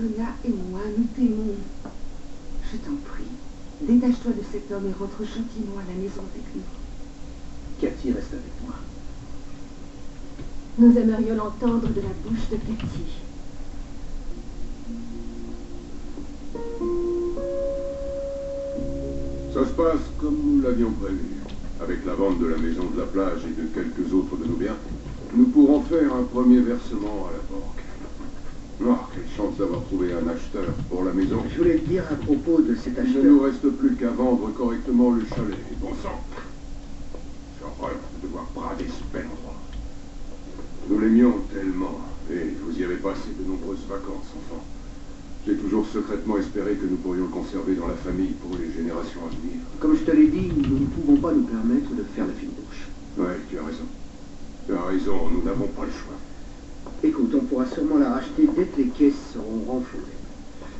Donna et moi, nous t'aimons. Je t'en prie, détache-toi de cet homme et rentre gentiment à la maison avec nous. Cathy reste avec moi. Nous aimerions l'entendre de la bouche de Cathy. Ça se passe comme nous l'avions prévu. Avec la vente de la maison de la plage et de quelques autres de nos biens, nous pourrons faire un premier versement à la banque. Oh, quelle chance d'avoir trouvé un acheteur pour la maison. Je voulais te dire à propos de cet Il ne acheteur... nous reste plus qu'à vendre correctement le chalet. Bon sang, j'ai horreur de devoir brader ce bel endroit. Nous l'aimions tellement, et vous y avez passé de nombreuses vacances, enfant. J'ai toujours secrètement espéré que nous pourrions le conserver dans la famille pour les générations à venir. Comme je te l'ai dit, nous ne pouvons pas nous permettre de faire la fine bouche. Ouais, tu as raison. Tu as raison, nous n'avons pas le choix. Écoute, on pourra sûrement la racheter dès que les caisses seront renflouées.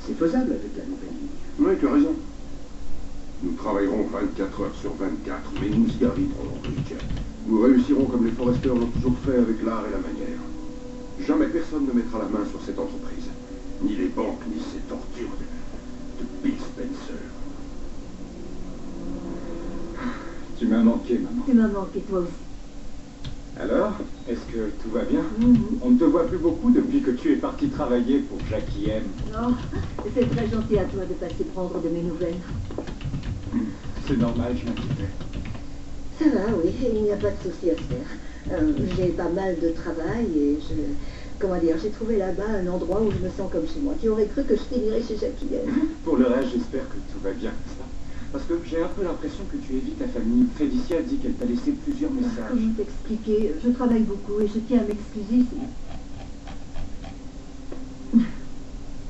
C'est faisable avec la nouvelle ligne. Oui, tu as raison. Nous travaillerons 24 heures sur 24, mais nous y arriverons, Rick. Nous réussirons comme les foresters l'ont toujours fait avec l'art et la manière. Jamais personne ne mettra la main sur cette entreprise. Ni les banques, ni ces tortures de Bill Spencer. Tu m'as manqué, maman. Tu m'as manqué toi aussi. Alors, est-ce que tout va bien? On ne te voit plus beaucoup depuis que tu es parti travailler pour Jackie M. Oh, c'est très gentil à toi de passer prendre de mes nouvelles. C'est normal, je m'inquiétais. Ça va, oui, il n'y a pas de souci à se faire. J'ai pas mal de travail et j'ai trouvé là-bas un endroit où je me sens comme chez moi. Qui aurait cru que je finirais chez Jackie M? Pour le reste, j'espère que tout va bien, n'est-ce pas? Parce que j'ai un peu l'impression que tu évites ta famille. Félicia a dit qu'elle t'a laissé plusieurs messages. Comment t'expliquer? Je travaille beaucoup et je tiens à m'excuser.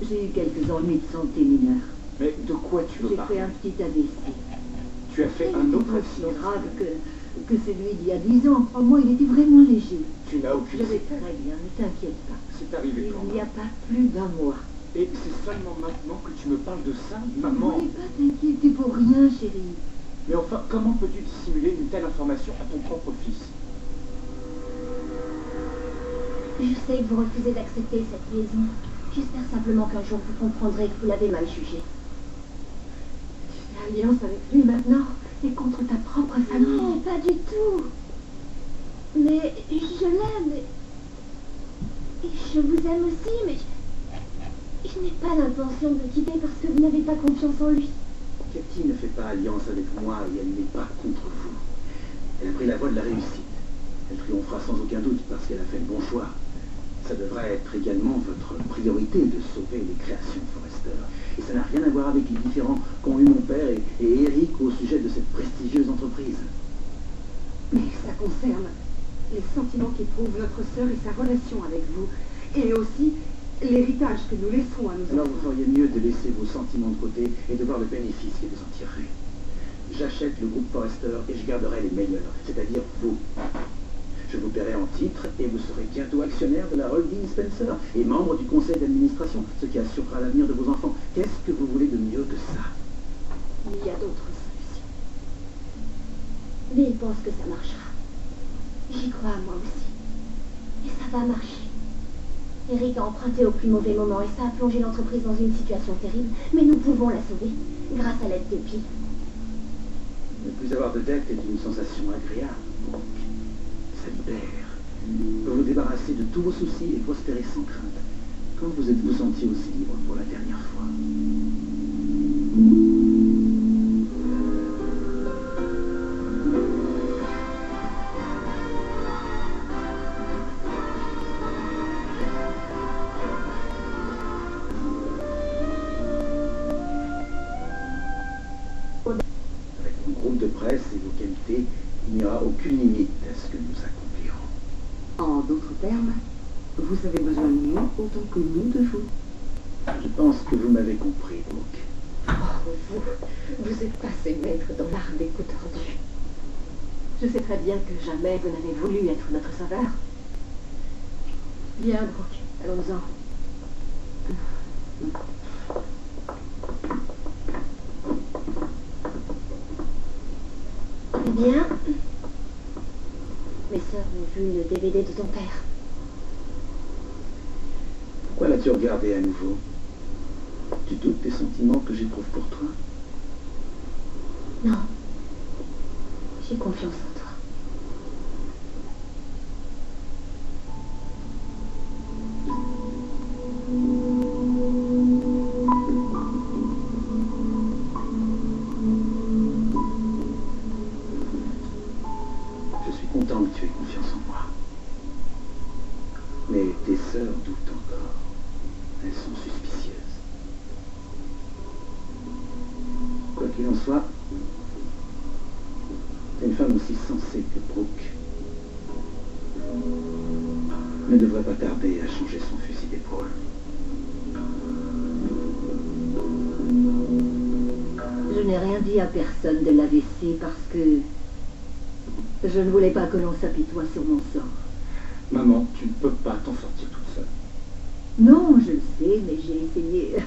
J'ai eu quelques ennuis de santé mineure. Mais de quoi tu veux J'ai parler? fait un petit AVC. Tu as fait un autre aussi accident. grave que celui d'il y a 10 ans. Crois-moi, il était vraiment léger. Tu n'as aucune Je vais idée. très bien, ne t'inquiète pas. C'est arrivé quand Il n'y a même. pas plus d'un mois. Et c'est seulement maintenant que tu me parles de ça, Ne maman. voulez pas t'inquiéter pour rien, chérie. Mais enfin, comment peux-tu dissimuler une telle information à ton propre fils? Je sais que vous refusez d'accepter cette liaison. J'espère simplement qu'un jour vous comprendrez que vous l'avez mal jugé. L'alliance avec lui maintenant est contre ta propre famille. Non, pas du tout. Mais je l'aime. Et je vous aime aussi, mais je n'ai pas l'intention de le quitter parce que vous n'avez pas confiance en lui. Cathy ne fait pas alliance avec moi et elle n'est pas contre vous. Elle a pris la voie de la réussite. Elle triomphera sans aucun doute parce qu'elle a fait le bon choix. Ça devrait être également votre priorité de sauver les créations Forrester. Et ça n'a rien à voir avec les différends qu'ont eu mon père et Eric au sujet de cette prestigieuse entreprise. Mais ça concerne les sentiments qu'éprouve notre sœur et sa relation avec vous. Et aussi l'héritage que nous laisserons à nos Alors enfants. vous feriez mieux de laisser vos sentiments de côté et de voir le bénéfice que vous en tirerez. J'achète le groupe Forrester et je garderai les meilleurs, c'est-à-dire vous. Je vous paierai en titre et vous serez bientôt actionnaire de la holding Spencer et membre du conseil d'administration, ce qui assurera l'avenir de vos enfants. Qu'est-ce que vous voulez de mieux que ça? Il y a d'autres solutions. Mais il pense que ça marchera. J'y crois moi aussi. Et ça va marcher. Eric a emprunté au plus mauvais moment et ça a plongé l'entreprise dans une situation terrible. Mais nous pouvons la sauver, grâce à l'aide de Bill. Ne plus avoir de dette est une sensation agréable. Donc, ça libère. Vous vous débarrasser de tous vos soucis et prospérer sans crainte. Quand vous êtes-vous senti aussi libre pour la dernière fois? Avec mon groupe de presse et vos qualités, il n'y aura aucune limite à ce que nous accomplirons. En d'autres termes, vous avez besoin de nous autant que nous de vous. Je pense que vous m'avez compris, Brooke. Oh, vous êtes passé maître dans l'art des coups tordus. Je sais très bien que jamais vous n'avez voulu être notre sauveur. Viens, Brooke, allons-en. Eh bien, mes sœurs ont vu le DVD de ton père. Pourquoi l'as-tu regardé à nouveau? Tu doutes des sentiments que j'éprouve pour toi? Non. J'ai confiance en toi. Je suis content que tu aies confiance en moi. Mais tes sœurs doutent encore. Elles sont suspicieuses. Quoi qu'il en soit, t'es une femme aussi sensée que Brooke. Ne devrait pas tarder à changer son fusil d'épaule. Je n'ai rien dit à personne de l'AVC parce que je ne voulais pas que l'on s'apitoie sur mon sort. Maman, tu ne peux pas t'en sortir toute seule. Non, je le sais, mais j'ai essayé.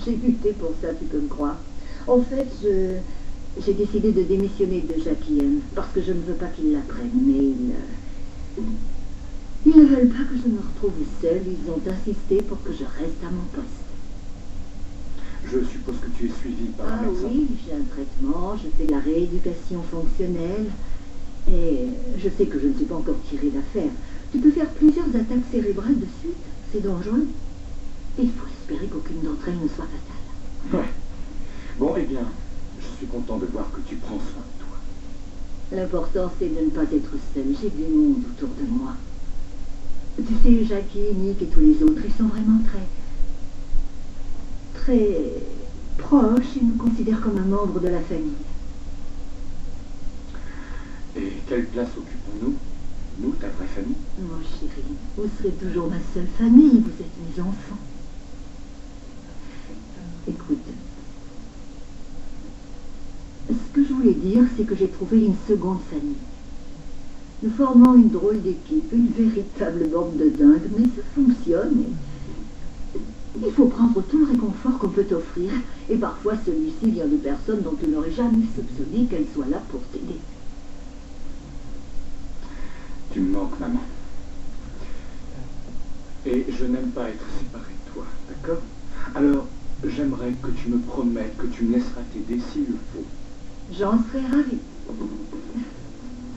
J'ai lutté pour ça, tu peux me croire. En fait, j'ai décidé de démissionner de Jackie M parce que je ne veux pas qu'ils l'apprennent, mais ils ne veulent pas que je me retrouve seule. Ils ont insisté pour que je reste à mon poste. Je suppose que tu es suivie par un médecin. Oui, j'ai un traitement, je fais de la rééducation fonctionnelle et je sais que je ne suis pas encore tirée d'affaire. Tu peux faire plusieurs attaques cérébrales de suite, c'est dangereux. Il faut espérer qu'aucune d'entre elles ne soit fatale. Ouais. Bon, eh bien, je suis content de voir que tu prends soin de toi. L'important, c'est de ne pas être seule. J'ai du monde autour de moi. Tu sais, Jackie, Nick et tous les autres, ils sont vraiment très proches. Ils me considèrent comme un membre de la famille. Et quelle place occupons-nous? Nous, ta vraie famille? Mon chéri, vous serez toujours ma seule famille. Vous êtes mes enfants. Écoute, ce que je voulais dire, c'est que j'ai trouvé une seconde famille. Nous formons une drôle d'équipe, une véritable bande de dingues, mais ça fonctionne. Il faut prendre tout le réconfort qu'on peut t'offrir, et parfois celui-ci vient de personnes dont tu n'aurais jamais soupçonné qu'elles soient là pour t'aider. Tu me manques, maman. Et je n'aime pas être séparé de toi, d'accord? Alors, j'aimerais que tu me promettes que tu me laisseras t'aider s'il le faut. J'en serais ravie.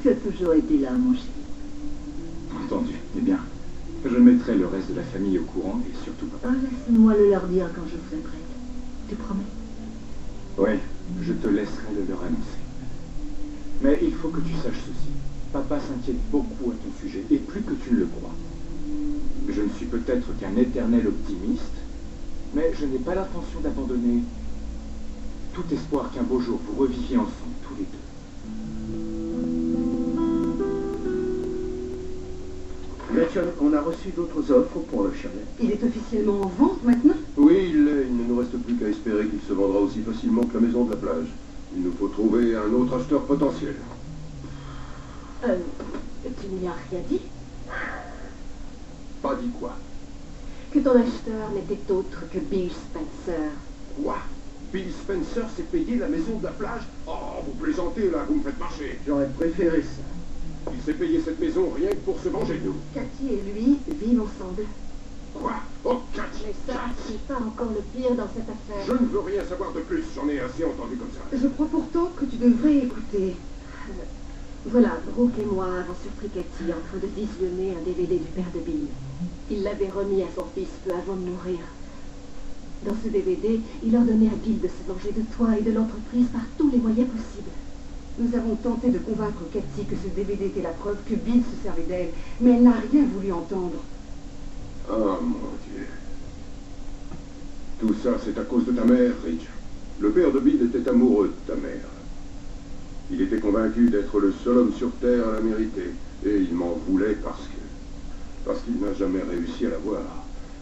Tu as toujours été là, mon chéri. Entendu. Eh bien, je mettrai le reste de la famille au courant et surtout papa. Laisse-moi le leur dire quand je serai prête. Tu promets? Oui, je te laisserai le leur annoncer. Mais il faut que tu saches ceci. Papa s'inquiète beaucoup à ton sujet, et plus que tu ne le crois. Je ne suis peut-être qu'un éternel optimiste, mais je n'ai pas l'intention d'abandonner tout espoir qu'un beau jour vous reviviez ensemble, tous les deux. Gretchen, on a reçu d'autres offres pour le chalet. Il est officiellement en vente maintenant? Oui, il l'est. Il ne nous reste plus qu'à espérer qu'il se vendra aussi facilement que la maison de la plage. Il nous faut trouver un autre acheteur potentiel. Tu ne lui as rien dit? Pas dit quoi? Que ton acheteur n'était autre que Bill Spencer. Quoi? Bill Spencer s'est payé la maison de la plage? Oh, vous plaisantez là, vous me faites marcher. J'aurais préféré ça. Il s'est payé cette maison rien que pour se venger de nous. Cathy et lui vivent ensemble. Quoi? Oh, Cathy! Mais ça, c'est pas encore le pire dans cette affaire. Je ne veux rien savoir de plus, j'en ai assez entendu comme ça. Je crois pourtant que tu devrais écouter. Voilà, Brooke et moi avons surpris Cathy en train de visionner un DVD du père de Bill. Il l'avait remis à son fils peu avant de mourir. Dans ce DVD, il ordonnait à Bill de se venger de toi et de l'entreprise par tous les moyens possibles. Nous avons tenté de convaincre Cathy que ce DVD était la preuve que Bill se servait d'elle, mais elle n'a rien voulu entendre. Oh mon Dieu. Tout ça, c'est à cause de ta mère, Rich. Le père de Bill était amoureux de ta mère. Il était convaincu d'être le seul homme sur Terre à la mériter. Et il m'en voulait parce qu'il n'a jamais réussi à la voir.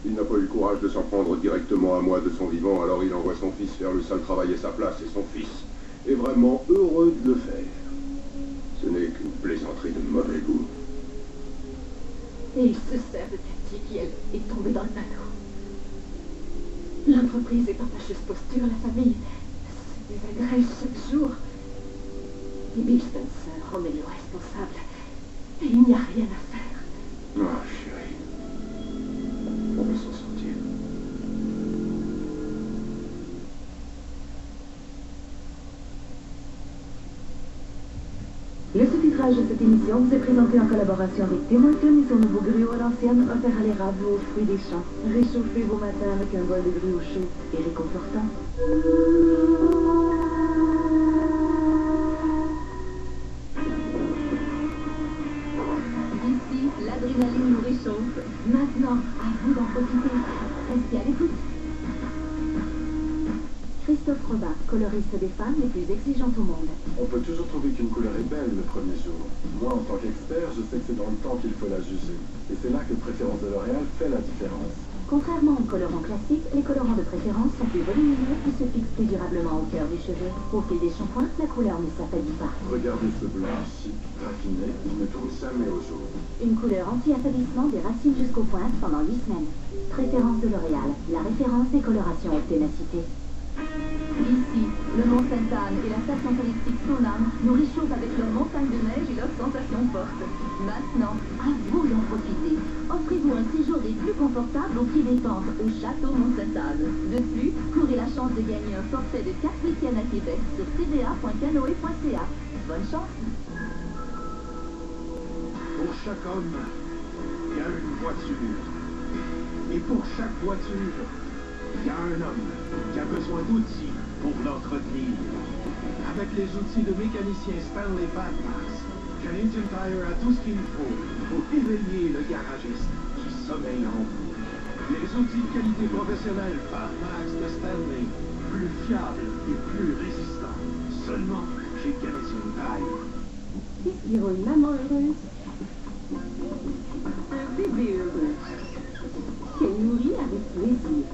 Il n'a pas eu le courage de s'en prendre directement à moi de son vivant, alors il envoie son fils faire le sale travail à sa place, et son fils est vraiment heureux de le faire. Ce n'est qu'une plaisanterie de mauvais goût. Et il se sert de Cathy qui, elle, est tombée dans le panneau. L'entreprise est en fâcheuse posture, la famille se désagrège chaque jour. Et Bill Spencer en est le responsable. Et il n'y a rien à faire. Ah, chérie. On va s'en sortir. Le sous-titrage de cette émission vous est présenté en collaboration avec Tim Hortons et son nouveau gruau à l'ancienne, offert à l'érable aux fruits des champs. Réchauffez vos matins avec un bol de gruau chaud et réconfortant. Ici, l'adrénaline nous réchauffe. Maintenant, à vous d'en profiter. Restez à l'écoute. Christophe Robin, coloriste des femmes les plus exigeantes au monde. On peut toujours trouver qu'une couleur est belle le premier jour. Moi, en tant qu'expert, je sais que c'est dans le temps qu'il faut la juger. Et c'est là que Préférence de L'Oréal fait la différence. Contrairement aux colorants classiques, les colorants de préférence sont plus volumineux et se fixent plus durablement au cœur du cheveu. Au fil des shampoings, la couleur ne s'affaiblit pas. Regardez ce blanc chic, raffiné, il ne trouve jamais au jour. Une couleur anti-affaiblissement des racines jusqu'aux pointes pendant 8 semaines. Préférence de L'Oréal, la référence des colorations haute ténacité. Ici, le Mont Sainte-Anne et la station touristique Sonam nous réchauffent avec leur montagne de neige et leurs sensations fortes. Maintenant, à vous d'en profiter. Offrez-vous un séjour des plus confortables au pied des pentes au château Mont Sainte-Anne. De plus, courez la chance de gagner un forfait de 4 week-ends à Québec sur tva.canoe.ca. Bonne chance! Pour chaque homme, il y a une voiture. Et pour chaque voiture, il y a un homme qui a besoin d'outils pour l'entretenir. Avec les outils de mécanicien Stanley Batmax, Canadian Tire a tout ce qu'il faut pour éveiller le garagiste qui sommeille en vous. Les outils de qualité professionnelle Batmax de Stanley, plus fiables et plus résistants. Seulement chez Canadian Tire. Qu'est-ce qui rend une maman heureuse? Un bébé heureux. Qu'elle nourrit avec plaisir.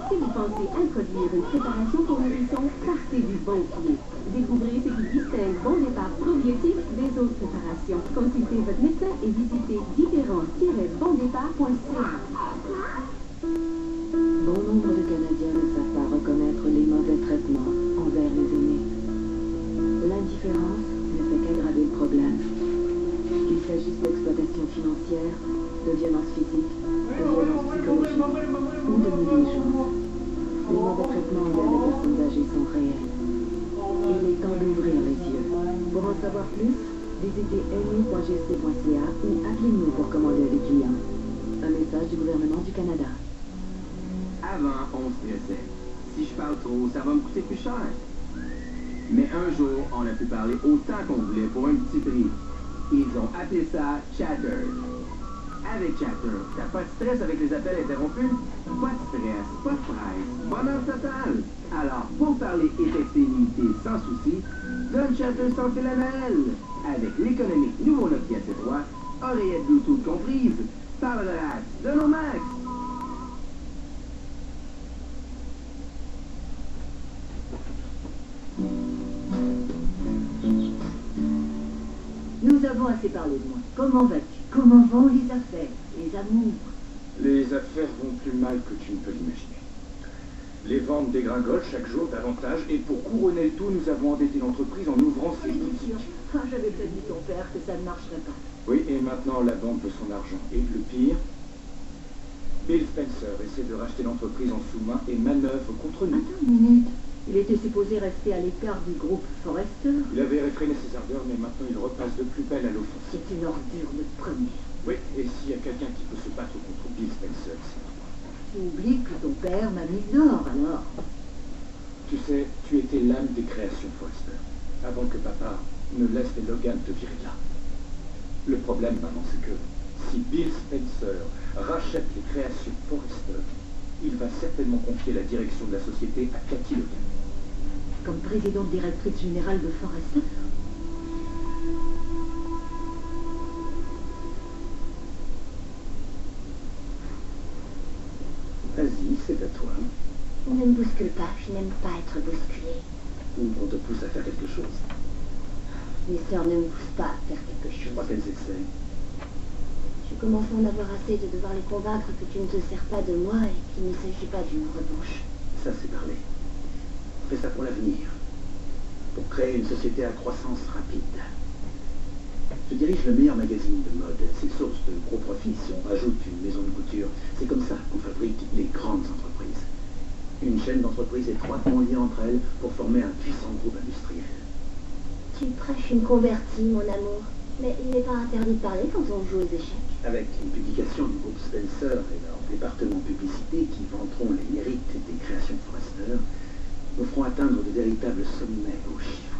Si vous pensez introduire une préparation pour nourrisson, partez du bon pied. Découvrez ce qui distingue Bon Départ probiotique des autres préparations. Consultez votre médecin et visitez différents-bondépart.ca. Bon nombre de Canadiens ne savent pas reconnaître les mauvais traitements envers les aînés. L'indifférence ne fait qu'aggraver le problème. Qu'il s'agisse d'exploitation financière, de violence physique, de violence psychologique ou de négligence. Les mauvais traitements envers les personnes âgées sont réels. Il est temps d'ouvrir les yeux. Pour en savoir plus, visitez aimé.gc.ca ou appelez-nous pour commander avec clients. Un message du gouvernement du Canada. Avant, on stressait. Si je parle trop, ça va me coûter plus cher. Mais un jour, on a pu parler autant qu'on voulait pour un petit prix. Ils ont appelé ça Chatter. Avec Chatter, t'as pas de stress avec les appels interrompus? Pas de stress, pas de presse, bonheur total. Alors, pour parler et texter limité sans souci, donne Chatter sans fil à Noël. Avec l'économique nouveau Nokia C3, oreillettes Bluetooth comprises, parle relax, donne au max. Nous avons assez parlé de moi. Comment vas-tu? Comment vont les affaires? Les amours? Les affaires vont plus mal que tu ne peux l'imaginer. Les ventes dégringolent chaque jour davantage et pour couronner le tout, nous avons endetté l'entreprise en ouvrant ses boutiques. Ah, j'avais peut-être dit ton père que ça ne marcherait pas. Oui, et maintenant la banque veut son argent. Et le pire, Bill Spencer essaie de racheter l'entreprise en sous-main et manœuvre contre nous. Attends une minute. Il était supposé rester à l'écart du groupe Forrester. Il avait réfréné ses ardeurs, mais maintenant il repasse de plus belle à l'offensive. C'est une ordure de première. Oui, et s'il y a quelqu'un qui peut se battre contre Bill Spencer, c'est toi. Tu oublies que ton père m'a mise dehors, alors. Tu sais, tu étais l'âme des créations Forrester, avant que papa ne laisse les Logan te virer de là. Le problème maintenant, c'est que si Bill Spencer rachète les créations Forrester, il va certainement confier la direction de la société à Cathy Logan. Comme présidente directrice générale de Forrester. Vas-y, c'est à toi. Ne me bouscule pas, je n'aime pas être bousculée. Ou qu'on te pousse à faire quelque chose. Mes sœurs ne me poussent pas à faire quelque Je chose. crois qu'elles essaient. Je commence à en avoir assez de devoir les convaincre que tu ne te sers pas de moi et qu'il ne s'agit pas d'une revanche. Ça, c'est parler. Fais ça pour l'avenir. Pour créer une société à croissance rapide. Je dirige le meilleur magazine de mode. C'est source de gros profits si on rajoute une maison de couture. C'est comme ça qu'on fabrique les chaînes d'entreprises étroitement liées entre elles pour former un puissant groupe industriel. Tu prêches une convertie, mon amour. Mais il n'est pas interdit de parler quand on joue aux échecs. Avec une publication du groupe Spencer et leur département publicité qui vanteront les mérites des créations Forrester, nous ferons atteindre de véritables sommets aux chiffres.